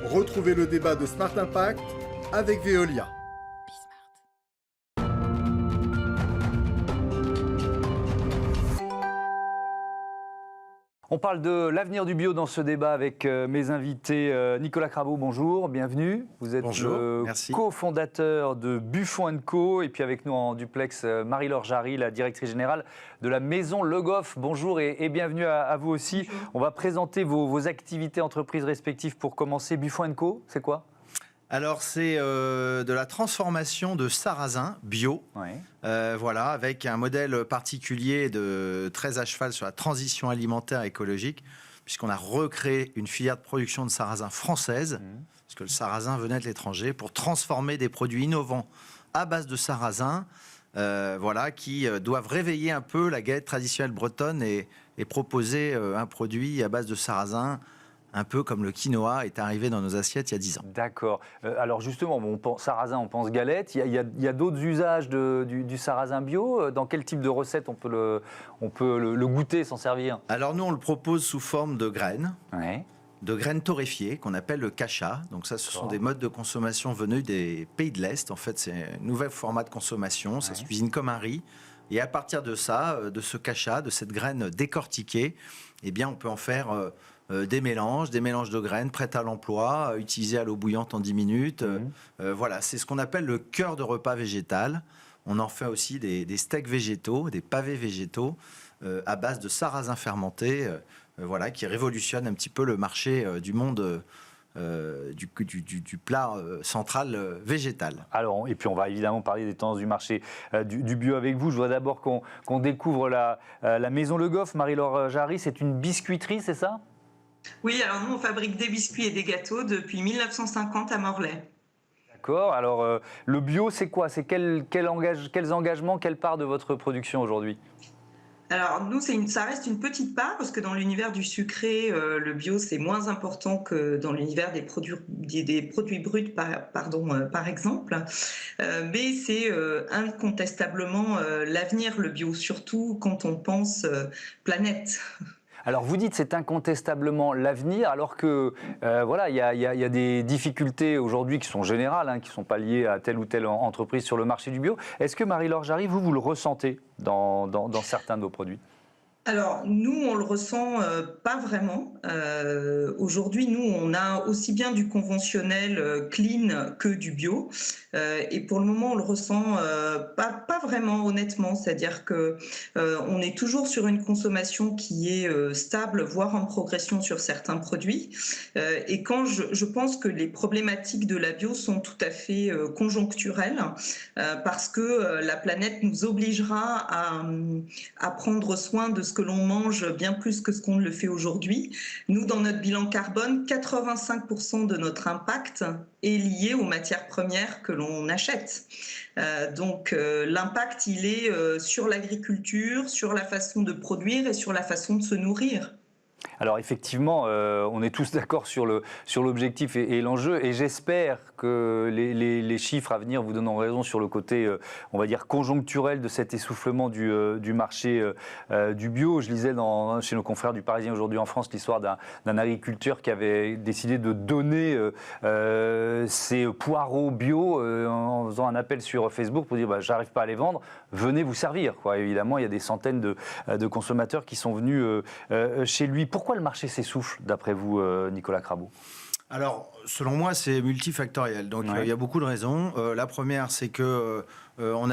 Retrouvez le débat de Smart Impact avec Veolia. On parle de l'avenir du bio dans ce débat avec mes invités. Nicolas Crabeau, bonjour, bienvenue. Vous êtes le cofondateur de Buffon & Co. Et puis avec nous en duplex, Marie-Laure Jarry, la directrice générale de la Maison Le Goff. Bonjour et bienvenue à vous aussi. Bonjour. On va présenter vos activités entreprises respectives pour commencer. Buffon & Co, c'est quoi ? Alors, c'est de la transformation de sarrasin bio, voilà, avec un modèle particulier de très à cheval sur la transition alimentaire écologique, puisqu'on a recréé une filière de production de sarrasin française, parce que le sarrasin venait de l'étranger, pour transformer des produits innovants à base de sarrasin, voilà, qui doivent réveiller un peu la galette traditionnelle bretonne et proposer un produit à base de sarrasin, un peu comme le quinoa est arrivé dans nos assiettes il y a 10 ans. D'accord. Alors justement, on pense sarrasin, on pense galette. Il y a d'autres usages du sarrasin bio. Dans quel type de recette on peut le goûter, s'en servir ? Alors nous, on le propose sous forme de graines. De graines torréfiées, qu'on appelle le kasha. Donc ça, ce sont des modes de consommation venus des pays de l'Est. En fait, c'est un nouvel format de consommation. Ça se cuisine comme un riz. Et à partir de ça, de ce kasha, de cette graine décortiquée, eh bien, on peut en faire des mélanges de graines prêtes à l'emploi, utilisées à l'eau bouillante en 10 minutes. Voilà, c'est ce qu'on appelle le cœur de repas végétal. On en fait aussi des steaks végétaux, des pavés végétaux à base de sarrasin fermenté, voilà, qui révolutionne un petit peu le marché du monde du plat central végétal. Alors, et puis on va évidemment parler des tendances du marché du bio avec vous. Je vois d'abord qu'on découvre la Maison Le Goff. Marie-Laure Jarry, c'est une biscuiterie, c'est ça ? Oui, alors nous on fabrique des biscuits et des gâteaux depuis 1950 à Morlaix. D'accord, alors le bio c'est quoi ? C'est quels engagements, quelle part de votre production aujourd'hui ? Alors nous, ça reste une petite part parce que dans l'univers du sucré, le bio c'est moins important que dans l'univers des produits bruts, par exemple. Mais c'est incontestablement l'avenir, le bio, surtout quand on pense planète. Alors vous dites c'est incontestablement l'avenir, alors que voilà, il y a des difficultés aujourd'hui qui sont générales, qui ne sont pas liées à telle ou telle entreprise sur le marché du bio. Est-ce que Marie-Laure Jarry, vous le ressentez dans certains de vos produits ? Alors, nous, on le ressent pas vraiment. Aujourd'hui, nous, on a aussi bien du conventionnel clean que du bio. Et pour le moment, on le ressent pas vraiment, honnêtement. C'est-à-dire que on est toujours sur une consommation qui est stable, voire en progression sur certains produits. Et quand je pense que les problématiques de la bio sont tout à fait conjoncturelles, parce que la planète nous obligera à prendre soin de ce que l'on mange bien plus que ce qu'on le fait aujourd'hui. Nous, dans notre bilan carbone, 85% de notre impact est lié aux matières premières que l'on achète. Donc l'impact, il est sur l'agriculture, sur la façon de produire et sur la façon de se nourrir. Alors effectivement, on est tous d'accord sur l'objectif et l'enjeu, et j'espère que les chiffres à venir vous donneront raison sur le côté, on va dire, conjoncturel de cet essoufflement du marché du bio. Je lisais chez nos confrères du Parisien aujourd'hui en France l'histoire d'un agriculteur qui avait décidé de donner ses poireaux bio en faisant un appel sur Facebook pour dire j'arrive pas à les vendre, venez vous servir, quoi. Évidemment, il y a des centaines de consommateurs qui sont venus chez lui. Pourquoi le marché s'essouffle, d'après vous, Nicolas Crabeau ? Alors, selon moi, c'est multifactoriel. Donc, il y a beaucoup de raisons. La première, c'est que on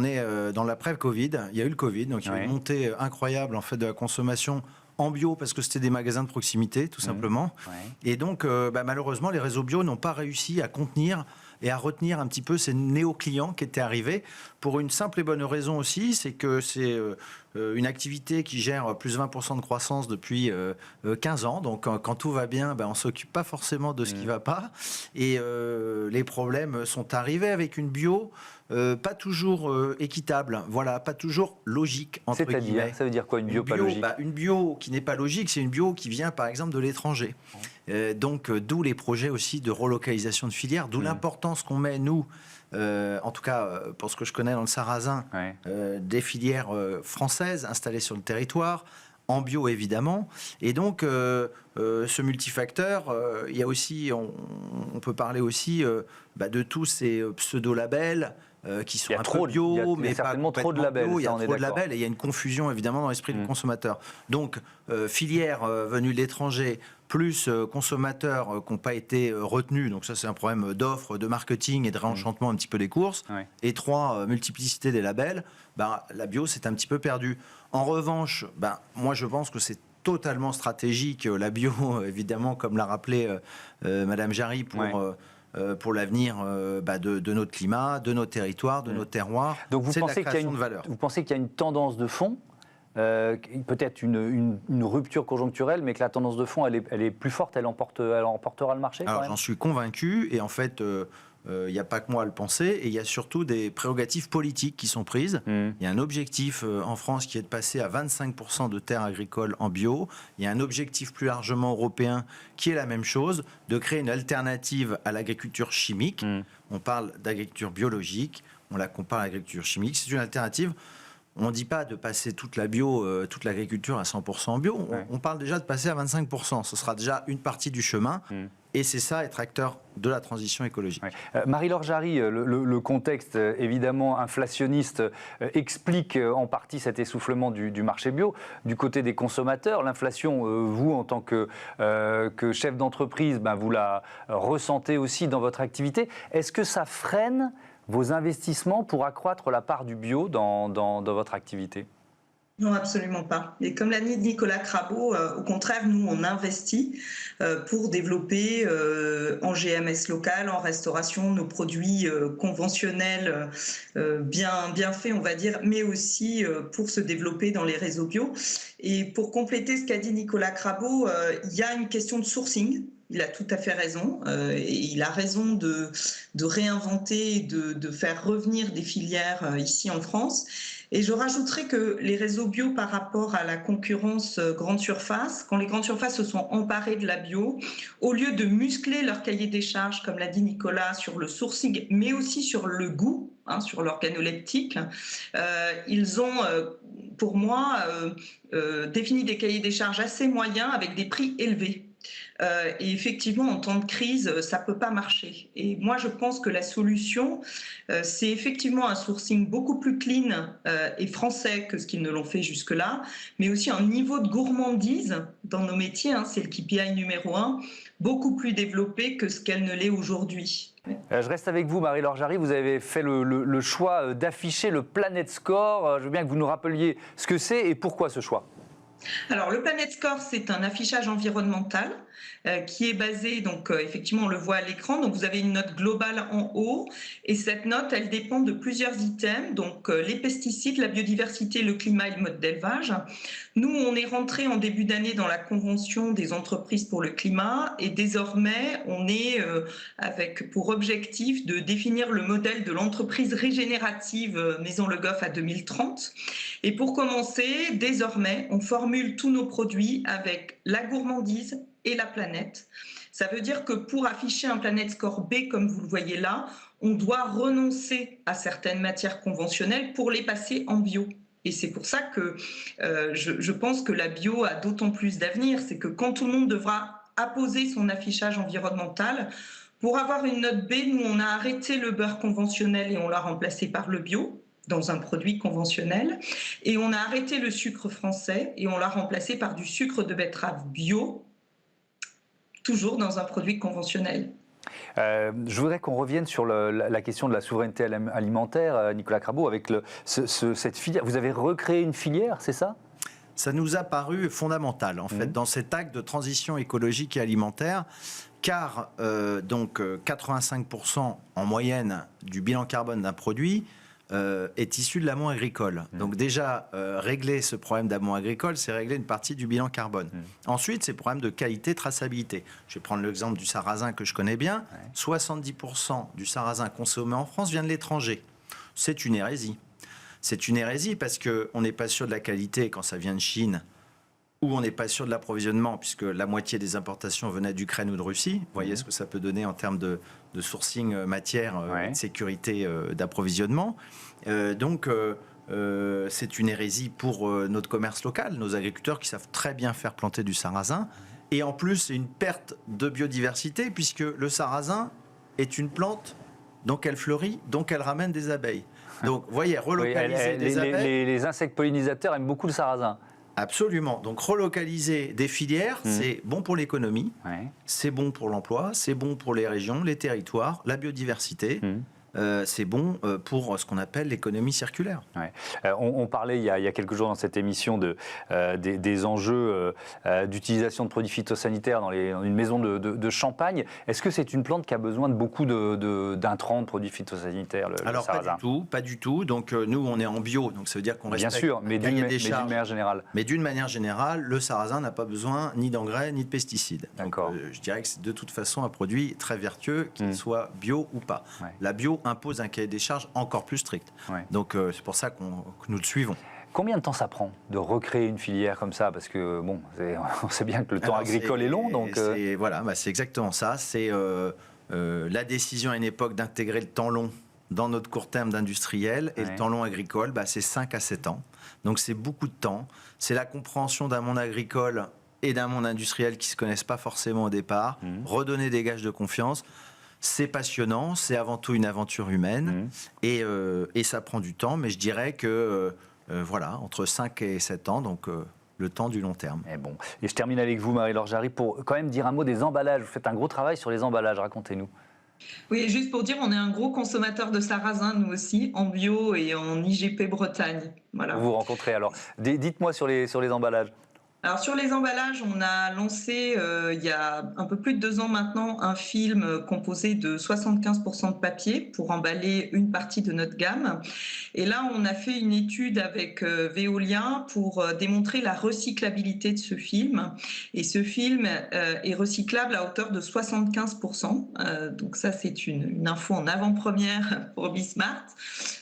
est dans l'après-Covid. Il y a eu le Covid, donc il y a eu une montée incroyable en fait de la consommation en bio parce que c'était des magasins de proximité, tout simplement. Et donc, malheureusement, les réseaux bio n'ont pas réussi à contenir et à retenir un petit peu ces néo-clients qui étaient arrivés pour une simple et bonne raison aussi, c'est que c'est une activité qui gère plus de 20% de croissance depuis 15 ans. Donc quand tout va bien, on ne s'occupe pas forcément de ce qui ne va pas. Et les problèmes sont arrivés avec une bio pas toujours équitable, voilà, pas toujours logique, entre guillemets. C'est-à-dire, ça veut dire quoi une bio pas logique ? Une bio qui n'est pas logique, c'est une bio qui vient par exemple de l'étranger. Donc d'où les projets aussi de relocalisation de filières, d'où l'importance qu'on met, nous, en tout cas pour ce que je connais dans le sarrasin, des filières françaises installées sur le territoire, en bio évidemment. Et donc, ce multifacteur, il y a aussi, on peut parler aussi de tous ces pseudo-labels qui sont un peu bio, mais pas complètement trop de labels. Il y a trop de labels et il y a une confusion évidemment dans l'esprit du consommateur. Donc, filière venue de l'étranger, plus consommateurs qui n'ont pas été retenus, donc ça c'est un problème d'offre, de marketing et de réenchantement un petit peu des courses, et 3, multiplicité des labels, la bio c'est un petit peu perdu. En revanche, moi je pense que c'est totalement stratégique, la bio évidemment comme l'a rappelé Madame Jarry pour l'avenir de notre climat, de nos territoires, de nos terroirs. Donc vous pensez qu'il y a une tendance de fond, peut-être une rupture conjoncturelle, mais que la tendance de fond, elle est plus forte, elle emportera le marché? Alors j'en suis convaincu, et en fait, il n'y a pas que moi à le penser, et il y a surtout des prérogatives politiques qui sont prises. Il y a un objectif en France qui est de passer à 25% de terres agricoles en bio. Il y a un objectif plus largement européen qui est la même chose, de créer une alternative à l'agriculture chimique. On parle d'agriculture biologique, on la compare à l'agriculture chimique, c'est une alternative. On ne dit pas de passer toute l'agriculture à 100% bio. On parle déjà de passer à 25%. Ce sera déjà une partie du chemin. Et c'est ça, être acteur de la transition écologique. Marie-Laure Jarry, le contexte évidemment inflationniste explique en partie cet essoufflement du marché bio. Du côté des consommateurs, l'inflation, vous en tant que chef d'entreprise, vous la ressentez aussi dans votre activité. Est-ce que ça freine vos investissements pour accroître la part du bio dans votre activité? Non, absolument pas. Et comme l'a dit Nicolas Crabeau, au contraire, nous, on investit pour développer en GMS local, en restauration, nos produits conventionnels bien faits, on va dire, mais aussi pour se développer dans les réseaux bio. Et pour compléter ce qu'a dit Nicolas Crabeau, il y a une question de sourcing. Il a tout à fait raison. Et il a raison de réinventer, de faire revenir des filières ici en France. Et je rajouterais que les réseaux bio par rapport à la concurrence grande surface, quand les grandes surfaces se sont emparées de la bio, au lieu de muscler leur cahier des charges, comme l'a dit Nicolas, sur le sourcing, mais aussi sur le goût, sur l'organoleptique, ils ont, pour moi, défini des cahiers des charges assez moyens avec des prix élevés. Et effectivement, en temps de crise, ça ne peut pas marcher. Et moi, je pense que la solution, c'est effectivement un sourcing beaucoup plus clean et français que ce qu'ils ne l'ont fait jusque-là, mais aussi un niveau de gourmandise dans nos métiers, c'est le KPI numéro 1, beaucoup plus développé que ce qu'elle ne l'est aujourd'hui. Je reste avec vous, Marie-Laure Jarry. Vous avez fait le choix d'afficher le Planet Score. Je veux bien que vous nous rappeliez ce que c'est et pourquoi ce choix. Alors, le Planet Score, c'est un affichage environnemental qui est basé, donc effectivement, on le voit à l'écran. Donc, vous avez une note globale en haut et cette note, elle dépend de plusieurs items, donc les pesticides, la biodiversité, le climat et le mode d'élevage. Nous, on est rentré en début d'année dans la Convention des entreprises pour le climat et désormais, on est avec pour objectif de définir le modèle de l'entreprise régénérative Maison Le Goff à 2030. Et pour commencer, désormais, on formule tous nos produits avec la gourmandise et la planète. Ça veut dire que pour afficher un Planet Score B, comme vous le voyez là, on doit renoncer à certaines matières conventionnelles pour les passer en bio. Et c'est pour ça que je pense que la bio a d'autant plus d'avenir. C'est que quand tout le monde devra apposer son affichage environnemental, pour avoir une note B, nous, on a arrêté le beurre conventionnel et on l'a remplacé par le bio, dans un produit conventionnel. Et on a arrêté le sucre français et on l'a remplacé par du sucre de betterave bio, toujours dans un produit conventionnel. Je voudrais qu'on revienne sur la question de la souveraineté alimentaire, Nicolas Crabeau, avec cette filière. Vous avez recréé une filière, c'est ça ? Ça nous a paru fondamental, en fait, dans cet acte de transition écologique et alimentaire, car 85% en moyenne du bilan carbone d'un produit est issu de l'amont agricole. Donc déjà, régler ce problème d'amont agricole, c'est régler une partie du bilan carbone. Ensuite, c'est le problème de qualité, traçabilité. Je vais prendre l'exemple du sarrasin que je connais bien. 70% du sarrasin consommé en France vient de l'étranger. C'est une hérésie. C'est une hérésie parce qu'on n'est pas sûr de la qualité quand ça vient de Chine, ou on n'est pas sûr de l'approvisionnement, puisque la moitié des importations venaient d'Ukraine ou de Russie. Vous voyez ce que ça peut donner en termes de sourcing matière, de sécurité d'approvisionnement. Donc, c'est une hérésie pour notre commerce local, nos agriculteurs qui savent très bien faire planter du sarrasin. Et en plus, c'est une perte de biodiversité puisque le sarrasin est une plante, donc elle fleurit, donc elle ramène des abeilles. Donc, vous voyez, relocaliser des abeilles... Les insectes pollinisateurs aiment beaucoup le sarrasin. Absolument. Donc, relocaliser des filières, c'est bon pour l'économie, c'est bon pour l'emploi, c'est bon pour les régions, les territoires, la biodiversité. C'est bon pour ce qu'on appelle l'économie circulaire. Ouais. On parlait il y a quelques jours dans cette émission des enjeux d'utilisation de produits phytosanitaires dans une maison de Champagne. Est-ce que c'est une plante qui a besoin de beaucoup d'intrants, de produits phytosanitaires, Alors, sarrasin? pas du tout. Donc, nous, on est en bio, donc ça veut dire qu'on respecte Bien sûr, mais d'une manière générale. Mais d'une manière générale, le sarrasin n'a pas besoin ni d'engrais, ni de pesticides. D'accord. Donc, je dirais que c'est de toute façon un produit très vertueux, qu'il soit bio ou pas. Ouais. La bio impose un cahier des charges encore plus strict. Ouais. Donc c'est pour ça que nous le suivons. Combien de temps ça prend de recréer une filière comme ça? Parce que bon, on sait bien que le temps agricole est long. Donc voilà, c'est exactement ça. C'est la décision à une époque d'intégrer le temps long dans notre court terme d'industriel et le temps long agricole, c'est 5 à 7 ans. Donc c'est beaucoup de temps. C'est la compréhension d'un monde agricole et d'un monde industriel qui ne se connaissent pas forcément au départ. Redonner des gages de confiance. C'est passionnant, c'est avant tout une aventure humaine et ça prend du temps, mais je dirais que voilà, entre 5 et 7 ans, donc le temps du long terme. Et je termine avec vous, Marie-Laure Jarry, pour quand même dire un mot des emballages. Vous faites un gros travail sur les emballages, racontez-nous. Oui, juste pour dire, on est un gros consommateur de sarrasin, nous aussi, en bio et en IGP Bretagne. Voilà. Vous vous rencontrez alors. Dites-moi sur les emballages. Alors sur les emballages, on a lancé il y a un peu plus de 2 ans maintenant un film composé de 75% de papier pour emballer une partie de notre gamme. Et là, on a fait une étude avec Veolia pour démontrer la recyclabilité de ce film. Et ce film est recyclable à hauteur de 75%. Donc ça, c'est une info en avant-première pour Bismart.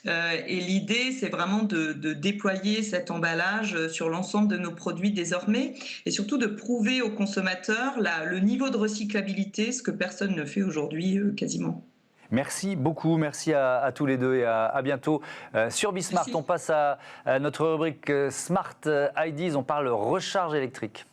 Et l'idée, c'est vraiment de déployer cet emballage sur l'ensemble de nos produits désormais et surtout de prouver aux consommateurs le niveau de recyclabilité, ce que personne ne fait aujourd'hui quasiment. Merci beaucoup, merci à tous les deux et à bientôt sur Bismart. On passe à notre rubrique Smart Ideas, on parle recharge électrique.